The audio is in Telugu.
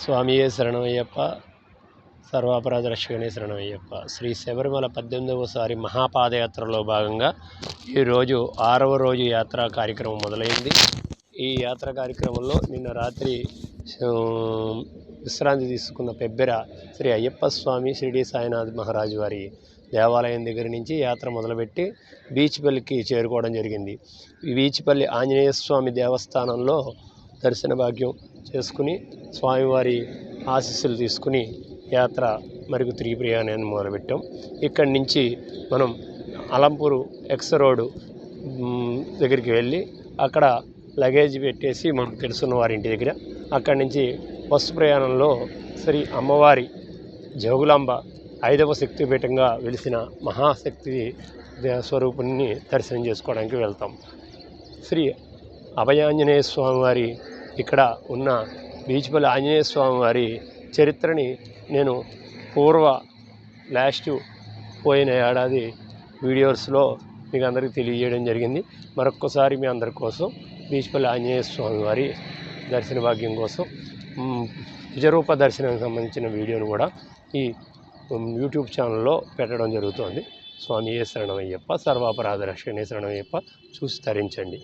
స్వామియే శరణమయ్యప్ప, సర్వాపరాధ రక్షకనే శరణమయ్యప్ప. శ్రీ శబరిమల 18వసారి మహాపాదయాత్రలో భాగంగా ఈరోజు 6వ రోజు యాత్రా కార్యక్రమం మొదలైంది. ఈ యాత్ర కార్యక్రమంలో నిన్న రాత్రి విశ్రాంతి తీసుకున్న పెబ్బెర శ్రీ అయ్యప్ప స్వామి షిరిడి సాయినాథ్ మహారాజు వారి దేవాలయం దగ్గర నుంచి యాత్ర మొదలుపెట్టి బీచ్పల్లికి చేరుకోవడం జరిగింది. ఈ బీచ్పల్లి ఆంజనేయ స్వామి దేవస్థానంలో దర్శన భాగ్యం చేసుకుని స్వామివారి ఆశీస్సులు తీసుకుని యాత్ర మరుగు తిరిగి ప్రయాణాన్ని మొదలుపెట్టాం. ఇక్కడి నుంచి మనం అలంపూరు ఎక్స్ రోడ్ దగ్గరికి వెళ్ళి అక్కడ లగేజ్ పెట్టేసి మనకు తెలుసున్న వారి ఇంటి దగ్గర అక్కడి నుంచి బస్సు ప్రయాణంలో శ్రీ అమ్మవారి జోగులాంబ 5వ శక్తిపీఠంగా వెలిసిన మహాశక్తి స్వరూపుణ్ణి దర్శనం చేసుకోవడానికి వెళ్తాం. శ్రీ అభయాంజనేయ స్వామివారి ఇక్కడ ఉన్న బీచ్పల్లి ఆంజనేయ స్వామివారి చరిత్రని నేను లాస్ట్ పోయిన ఏడాది వీడియోస్లో మీకు అందరికీ తెలియజేయడం జరిగింది. మరొక్కసారి మీ అందరి కోసం బీచ్పల్లి ఆంజనేయ స్వామివారి దర్శన భాగ్యం కోసం నిజరూప దర్శనానికి సంబంధించిన వీడియోను కూడా ఈ యూట్యూబ్ ఛానల్లో పెట్టడం జరుగుతోంది. స్వామియే శరణమయ్యప్ప, సర్వాపరాధ రక్షకనే శరణమయ్యప్ప. చూసి తరించండి.